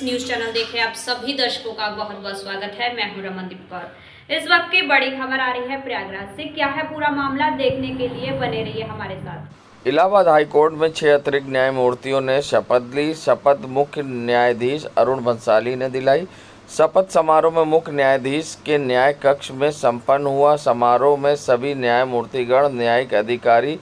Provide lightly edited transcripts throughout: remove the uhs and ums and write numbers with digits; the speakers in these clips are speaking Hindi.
फ्रेंड्स, न्यूज़ चैनल देख रहे आप सभी दर्शकों का बहुत बहुत स्वागत है। मैं हूं रमनदीप कौर। इस वक्त की बड़ी खबर आ रही है प्रयागराज से। क्या है पूरा मामला, देखने के लिए बने रहिए हमारे साथ। इलाहाबाद हाईकोर्ट में 6 अतिरिक्त न्यायमूर्तियों ने शपथ ली। शपथ मुख्य न्यायाधीश अरुण भंसाली ने दिलाई। शपथ समारोह में मुख्य न्यायाधीश के न्याय कक्ष में संपन्न हुआ। समारोह में सभी न्यायमूर्तिगण, न्यायिक अधिकारी,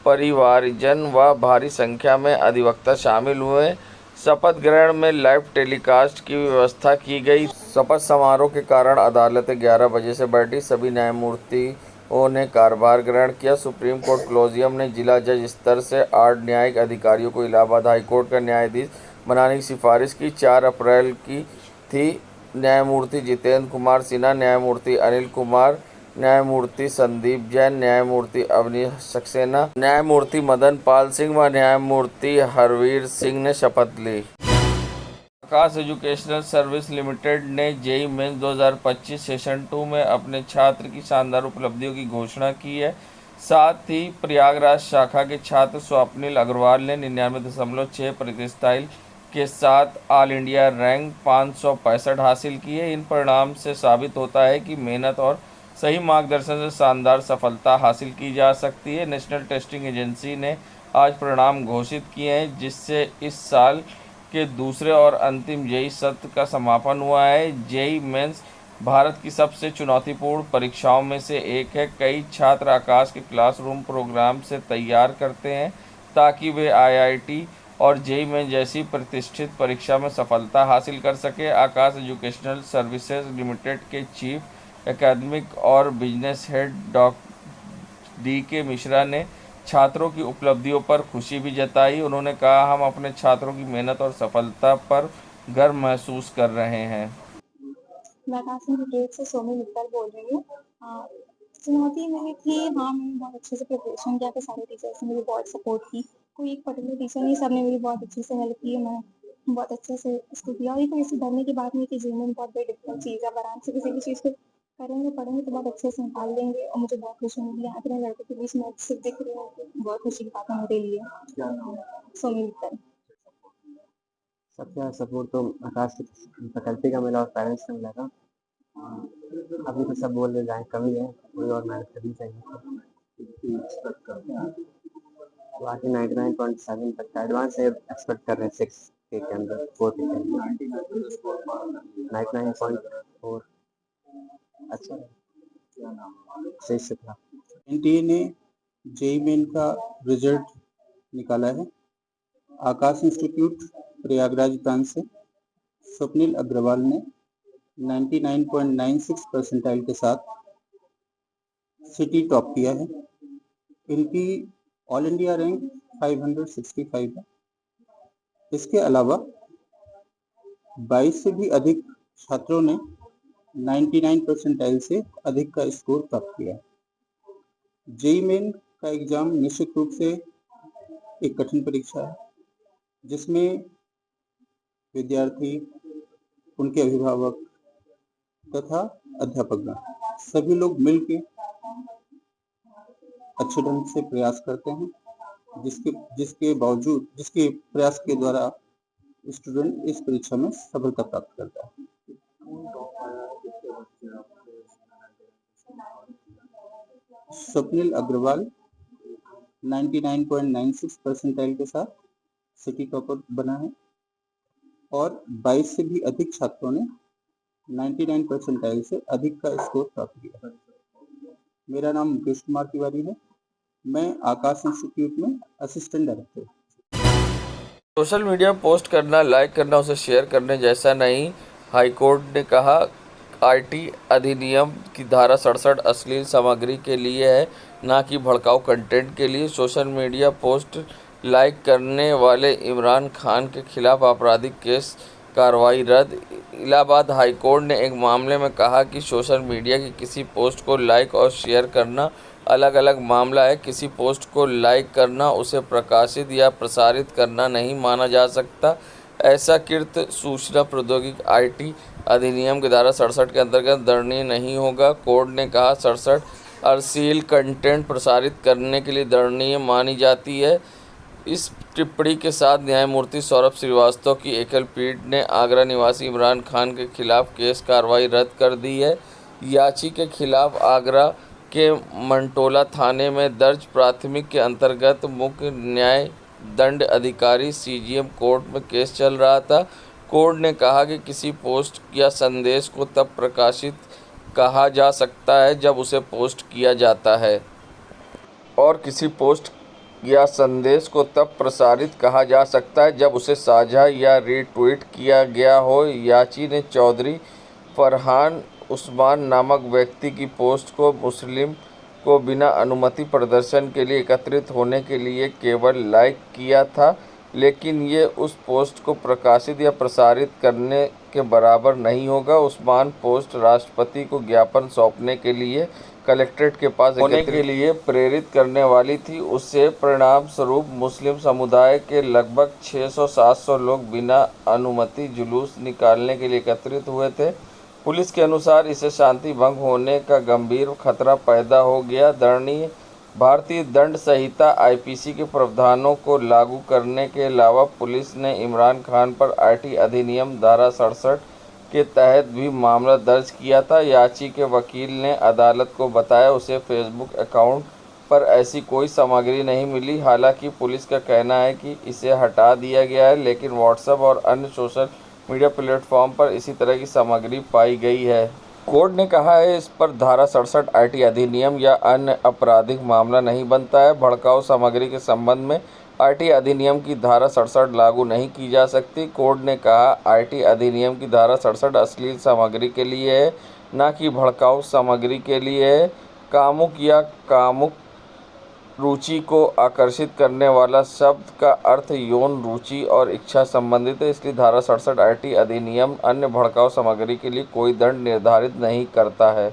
परिवारजन व भारी संख्या में अधिवक्ता शामिल हुए। शपथ ग्रहण में लाइव टेलीकास्ट की व्यवस्था की गई। शपथ समारोह के कारण अदालतें 11 बजे से बैठी। सभी न्यायमूर्तियों ने कार्यभार ग्रहण किया। सुप्रीम कोर्ट कोलेजियम ने जिला जज स्तर से 8 न्यायिक अधिकारियों को इलाहाबाद हाईकोर्ट का न्यायाधीश बनाने की सिफारिश की। 4 अप्रैल की थी। न्यायमूर्ति जितेंद्र कुमार सिन्हा, न्यायमूर्ति अनिल कुमार, न्यायमूर्ति संदीप जैन, न्यायमूर्ति अवनीश सक्सेना, न्यायमूर्ति मदन पाल सिंह व न्यायमूर्ति हरवीर सिंह ने शपथ ली। आकाश एजुकेशनल सर्विस लिमिटेड ने जेईई मेंस 2025 सेशन 2 में अपने छात्र की शानदार उपलब्धियों की घोषणा की है। साथ ही प्रयागराज शाखा के छात्र स्वप्निल अग्रवाल ने 99.6% के साथ ऑल इंडिया रैंक 565 हासिल की है। इन परिणाम से साबित होता है कि मेहनत और सही मार्गदर्शन से शानदार सफलता हासिल की जा सकती है। नेशनल टेस्टिंग एजेंसी ने आज परिणाम घोषित किए हैं, जिससे इस साल के दूसरे और अंतिम जेईई सत्र का समापन हुआ है। जेईई मेंस भारत की सबसे चुनौतीपूर्ण परीक्षाओं में से एक है। कई छात्र आकाश के क्लासरूम प्रोग्राम से तैयार करते हैं ताकि वे आईआईटी और जेईई मेंस जैसी प्रतिष्ठित परीक्षा में सफलता हासिल कर सके। आकाश एजुकेशनल सर्विसेज लिमिटेड के चीफ एकेडमिक और business head doctor DK Mishra ने छात्रों की उपलब्धियों पर खुशी भी जताई। उन्होंने कहा, हम अपने छात्रों की मेहनत और सफलता पर गर्व महसूस कर रहे हैं। मैं कासिम ब्रिगेड से सोमी मित्तल बोल रही हूँ। चुनौती मेरी थी, हाँ मैंने बहुत अच्छे से प्रिपरेशन किया। तो सारे टीचर्स ने मेरी बहुत सपोर्ट की। कोई एक पर्टिकुलर टीचर नहीं, सब ने मेरी बहुत अच्छे से हेल्प की। मैं बहुत अच्छे से इसको किया और ये कोई ऐसी डरने की बात नहीं कि जीवन में बहुत बड़ी डिफिकल्ट चीज़ है। आप आराम से किसी भी चीज़ को करेंगे, पढ़ेंगे तो बहुत अच्छे से निकाल लेंगे। और मुझे बहुत खुशी मिली। यहाँ के लड़कों के बीच में अच्छे दिख रही हूँ, बहुत खुशी की बात है मेरे लिए। सोमी मित्तल। सबसे सपोर्ट तो आकाश की फैकल्टी का मिला और पेरेंट्स का मिला था। अभी तो सब बोल रहे जाए कमी है, कोई और मेहनत करनी चाहिए। बाकी 99.7 तक का एडवांस एक्सपेक्ट कर रहे हैं। 6 के अंदर 4 के अंदर 99.4 अच्छा सही शुक्ला। NTA ने जेईई मेन का रिजल्ट निकाला है। आकाश इंस्टीट्यूट प्रयागराज ब्रांच से स्वप्निल अग्रवाल ने 99.96 परसेंटाइल के साथ सिटी टॉप किया है। इनकी ऑल इंडिया रैंक 565 है। इसके अलावा 22 से भी अधिक छात्रों ने 99 परसेंटाइल से अधिक का स्कोर प्राप्त किया। जेईई मेन का एग्जाम निश्चित रूप से एक कठिन परीक्षा है, जिसमें विद्यार्थी, उनके अभिभावक तथा अध्यापकगण सभी लोग मिलकर अच्छे ढंग से प्रयास करते हैं, जिसके प्रयास के द्वारा स्टूडेंट इस परीक्षा में सफलता प्राप्त करता है। स्वप्निल अग्रवाल 99.96 परसेंटाइल के साथ सिटी टॉपर बना है और 22 से भी अधिक छात्रों ने 99 परसेंटाइल से अधिक का स्कोर प्राप्त किया। मेरा नाम मुकेश कुमार तिवारी है। मैं आकाश इंस्टीट्यूट में असिस्टेंट डायरेक्टर हूँ। सोशल मीडिया पोस्ट करना, लाइक करना, उसे शेयर करने जैसा नहीं। हाईकोर्ट ने कहा, IT अधिनियम की धारा 67 अश्लील सामग्री के लिए है, ना कि भड़काऊ कंटेंट के लिए। सोशल मीडिया पोस्ट लाइक करने वाले इमरान खान के खिलाफ आपराधिक केस कार्रवाई रद्द। इलाहाबाद हाईकोर्ट ने एक मामले में कहा कि सोशल मीडिया की किसी पोस्ट को लाइक और शेयर करना अलग अलग मामला है। किसी पोस्ट को लाइक करना उसे प्रकाशित या प्रसारित करना नहीं माना जा सकता। ऐसा कृत्य सूचना प्रौद्योगिकी IT अधिनियम की धारा 67 के अंतर्गत दंडनीय नहीं होगा। कोर्ट ने कहा, 67 अश्लील कंटेंट प्रसारित करने के लिए दंडनीय मानी जाती है। इस टिप्पणी के साथ न्यायमूर्ति सौरभ श्रीवास्तव की एकल पीठ ने आगरा निवासी इमरान खान के खिलाफ केस कार्रवाई रद्द कर दी है। याची के खिलाफ आगरा के मंटोला थाने में दर्ज प्राथमिक के अंतर्गत मुख्य न्याय दंड अधिकारी सीजीएम कोर्ट में केस चल रहा था। कोर्ट ने कहा कि किसी पोस्ट या संदेश को तब प्रकाशित कहा जा सकता है जब उसे पोस्ट किया जाता है और किसी पोस्ट या संदेश को तब प्रसारित कहा जा सकता है जब उसे साझा या रीट्वीट किया गया हो। याची ने चौधरी फरहान उस्मान नामक व्यक्ति की पोस्ट को मुस्लिम को बिना अनुमति प्रदर्शन के लिए एकत्रित होने के लिए केवल लाइक किया था, लेकिन ये उस पोस्ट को प्रकाशित या प्रसारित करने के बराबर नहीं होगा। उस्मान पोस्ट राष्ट्रपति को ज्ञापन सौंपने के लिए कलेक्ट्रेट के पास होने के लिए प्रेरित करने वाली थी। उससे परिणाम स्वरूप मुस्लिम समुदाय के लगभग 600-700 लोग बिना अनुमति जुलूस निकालने के लिए एकत्रित हुए थे। पुलिस के अनुसार इससे शांति भंग होने का गंभीर खतरा पैदा हो गया। दंडनीय भारतीय दंड संहिता आईपीसी के प्रावधानों को लागू करने के अलावा पुलिस ने इमरान खान पर आईटी अधिनियम धारा 67 के तहत भी मामला दर्ज किया था। याची के वकील ने अदालत को बताया उसे फेसबुक अकाउंट पर ऐसी कोई सामग्री नहीं मिली। हालांकि पुलिस का कहना है कि इसे हटा दिया गया है, लेकिन व्हाट्सएप और अन्य सोशल मीडिया प्लेटफॉर्म पर इसी तरह की सामग्री पाई गई है। कोर्ट ने कहा है इस पर धारा 67 आईटी अधिनियम या अन्य आपराधिक मामला नहीं बनता है। भड़काऊ सामग्री के संबंध में आईटी अधिनियम की धारा 67 लागू नहीं की जा सकती। कोर्ट ने कहा आईटी अधिनियम की धारा 67 अश्लील सामग्री के लिए है, न कि भड़काऊ सामग्री के लिए है। कामुक या कामुक रुचि को आकर्षित करने वाला शब्द का अर्थ यौन रुचि और इच्छा संबंधित है, इसलिए धारा 67 आईटी अधिनियम अन्य भड़काऊ सामग्री के लिए कोई दंड निर्धारित नहीं करता है।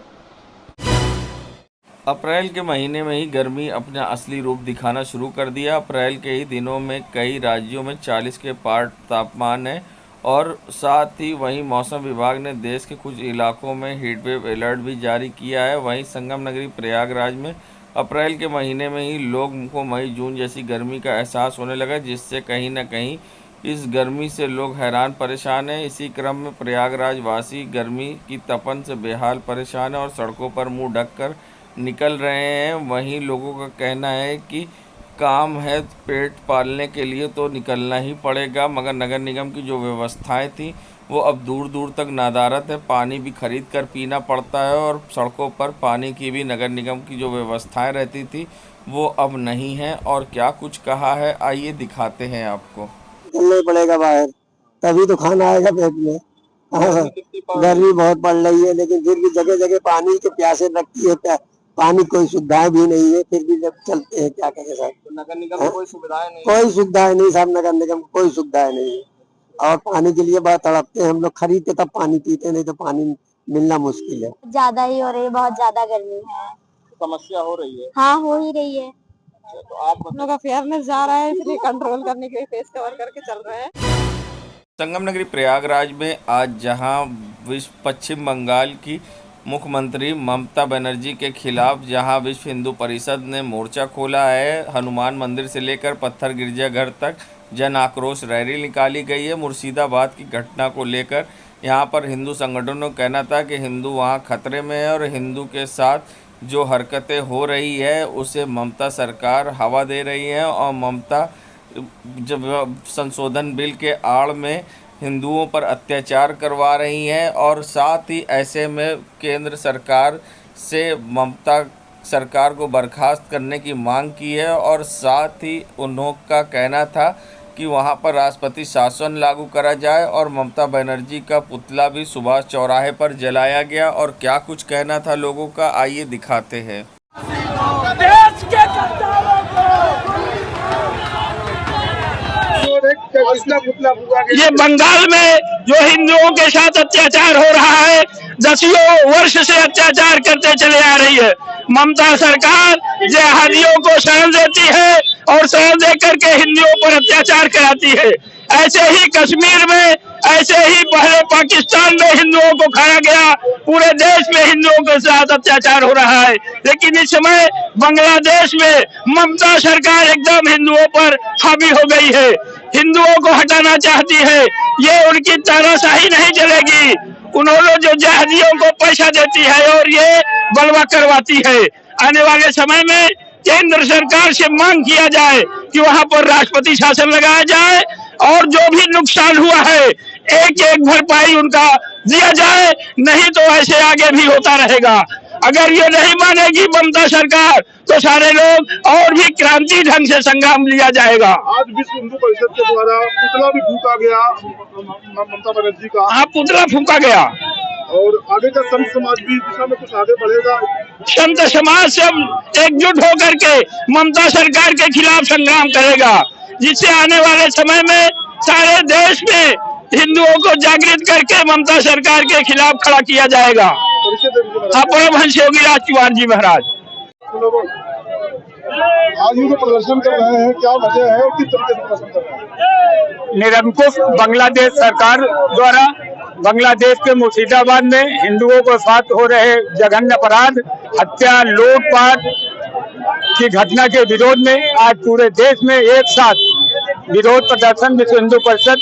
अप्रैल के महीने में ही गर्मी अपना असली रूप दिखाना शुरू कर दिया। अप्रैल के ही दिनों में कई राज्यों में 40 के पार तापमान है और साथ ही वहीं मौसम विभाग ने देश के कुछ इलाकों में हीटवेव अलर्ट भी जारी किया है। वहीं संगम नगरी प्रयागराज में अप्रैल के महीने में ही लोगों को मई जून जैसी गर्मी का एहसास होने लगा, जिससे कहीं न कहीं इस गर्मी से लोग हैरान परेशान हैं। इसी क्रम में प्रयागराज वासी गर्मी की तपन से बेहाल परेशान है और सड़कों पर मुंह ढककर निकल रहे हैं। वहीं लोगों का कहना है कि काम है पेट पालने के लिए तो निकलना ही पड़ेगा, मगर नगर निगम की जो व्यवस्थाएं थी वो अब दूर दूर तक नदारत है। पानी भी खरीद कर पीना पड़ता है और सड़कों पर पानी की भी नगर निगम की जो व्यवस्थाएं रहती थी वो अब नहीं है। और क्या कुछ कहा है आइए दिखाते हैं आपको। निकलना ही पड़ेगा बाहर, तभी तो खाना आएगा पेट में। गर्मी बहुत पड़ रही है, लेकिन फिर भी जगह जगह पानी के प्यासे लगती है, पानी कोई सुविधाएं भी नहीं है, फिर भी जब चलते हैं क्या करें सर। तो नगर निगम में कोई सुविधाएं नहीं, कोई सुविधाएं नहीं साहब, नगर निगम में कोई सुविधाएं नहीं है और पानी के लिए बहुत तड़पते हैं हम लोग, खरीद के तब पानी पीते, नहीं तो पानी मिलना मुश्किल है। ज्यादा ही हो रही है, बहुत ज्यादा गर्मी है। समस्या हो रही है। हाँ, हो ही रही है। तो आप लोग का फेयरनेस जा रहा है, इसलिए कंट्रोल करने के लिए फेस कवर करके चल रहे हैं। संगम नगरी प्रयागराज में आज जहां पश्चिम बंगाल की मुख्यमंत्री ममता बनर्जी के खिलाफ जहां विश्व हिंदू परिषद ने मोर्चा खोला है, हनुमान मंदिर से लेकर पत्थर गिरजाघर तक जन आक्रोश रैली निकाली गई है। मुर्शिदाबाद की घटना को लेकर यहां पर हिंदू संगठनों का कहना था कि हिंदू वहां खतरे में है और हिंदू के साथ जो हरकतें हो रही है उसे ममता सरकार हवा दे रही है और ममता जब संशोधन बिल के आड़ में हिंदुओं पर अत्याचार करवा रही है और साथ ही ऐसे में केंद्र सरकार से ममता सरकार को बर्खास्त करने की मांग की है और साथ ही उनका कहना था कि वहां पर राष्ट्रपति शासन लागू करा जाए और ममता बनर्जी का पुतला भी सुभाष चौराहे पर जलाया गया। और क्या कुछ कहना था लोगों का आइए दिखाते हैं। देश के गद्दारों को ये बंगाल में जो हिंदुओं के साथ अत्याचार हो रहा है, दसियों वर्ष से अत्याचार करते चले आ रही है। ममता सरकार जिहादियों को शरण देती है और शरण दे करके हिंदुओं पर अत्याचार कराती है। ऐसे ही कश्मीर में, ऐसे ही पहले पाकिस्तान में हिंदुओं को खाया गया, पूरे देश में हिंदुओं के साथ अत्याचार हो रहा है। लेकिन इस समय बांग्लादेश में ममता सरकार एकदम हिंदुओं पर हावी हो गई है, हिंदुओं को हटाना चाहती है। ये उनकी तानाशाही नहीं चलेगी। उन्होंने जो जहादियों को पैसा देती है और ये बलवा करवाती है। आने वाले समय में केंद्र सरकार से मांग किया जाए कि वहां पर राष्ट्रपति शासन लगाया जाए और जो भी नुकसान हुआ है एक एक भरपाई उनका दिया जाए, नहीं तो ऐसे आगे भी होता रहेगा। अगर ये नहीं मानेगी ममता सरकार तो सारे लोग और भी क्रांति ढंग से संग्राम लिया जाएगा। आज विश्व हिंदू परिषद के द्वारा पुतला भी फूका गया ममता बनर्जी का। हाँ, पुतला फूका गया और आगे का संत समाज भी दिशा में कुछ आगे बढ़ेगा। संत समाज सब एकजुट होकर के ममता सरकार के खिलाफ संग्राम करेगा, जिससे आने वाले समय में सारे देश में हिंदुओं को जागृत करके ममता सरकार के खिलाफ खड़ा किया जाएगा। परमहंस योगी राज कुमार जी महाराज आज ये जो प्रदर्शन कर रहे हैं, क्या वजह है और किस तरीके से प्रदर्शन कर रहे हैं? निरंकुश बांग्लादेश सरकार द्वारा बांग्लादेश के मुर्शिदाबाद में हिंदुओं के साथ हो रहे जघन्य अपराध, हत्या, लूटपाट की घटना के विरोध में आज पूरे देश में एक साथ विरोध प्रदर्शन विश्व हिंदू परिषद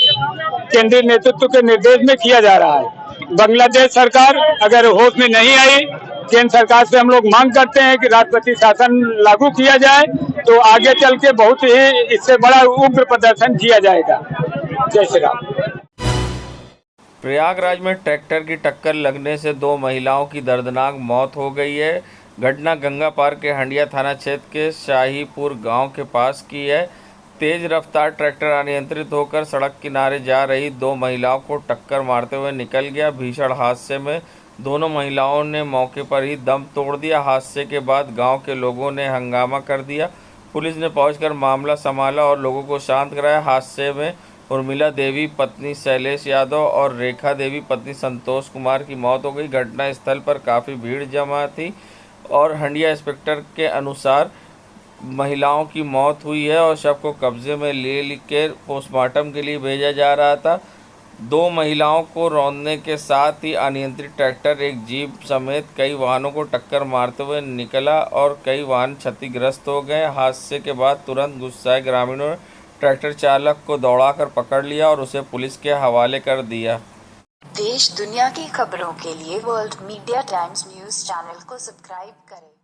केंद्रीय नेतृत्व के निर्देश में किया जा रहा है। बांग्लादेश सरकार अगर होश में नहीं आई, केंद्र सरकार से हम लोग मांग करते हैं कि राष्ट्रपति शासन लागू किया जाए, तो आगे चल के बहुत ही इससे बड़ा उग्र प्रदर्शन किया जाएगा। जय श्री राम। प्रयागराज में ट्रैक्टर की टक्कर लगने से 2 महिलाओं की दर्दनाक मौत हो गई है। घटना गंगा पार के हंडिया थाना क्षेत्र के शाहीपुर गांव के पास की है। तेज रफ्तार ट्रैक्टर अनियंत्रित होकर सड़क किनारे जा रही 2 महिलाओं को टक्कर मारते हुए निकल गया। भीषण हादसे में दोनों महिलाओं ने मौके पर ही दम तोड़ दिया। हादसे के बाद गांव के लोगों ने हंगामा कर दिया। पुलिस ने पहुंचकर मामला संभाला और लोगों को शांत कराया। हादसे में उर्मिला देवी पत्नी शैलेश यादव और रेखा देवी पत्नी संतोष कुमार की मौत हो गई। घटना स्थल पर काफ़ी भीड़ जमा थी और हंडिया इंस्पेक्टर के अनुसार महिलाओं की मौत हुई है और शव को कब्जे में ले कर पोस्टमार्टम के लिए भेजा जा रहा था। 2 महिलाओं को रौंदने के साथ ही अनियंत्रित ट्रैक्टर एक जीप समेत कई वाहनों को टक्कर मारते हुए निकला और कई वाहन क्षतिग्रस्त हो गए। हादसे के बाद तुरंत गुस्साए ग्रामीणों ने ट्रैक्टर चालक को दौड़ाकर पकड़ लिया और उसे पुलिस के हवाले कर दिया। देश दुनिया की खबरों के लिए world media times news channel को सब्सक्राइब करें।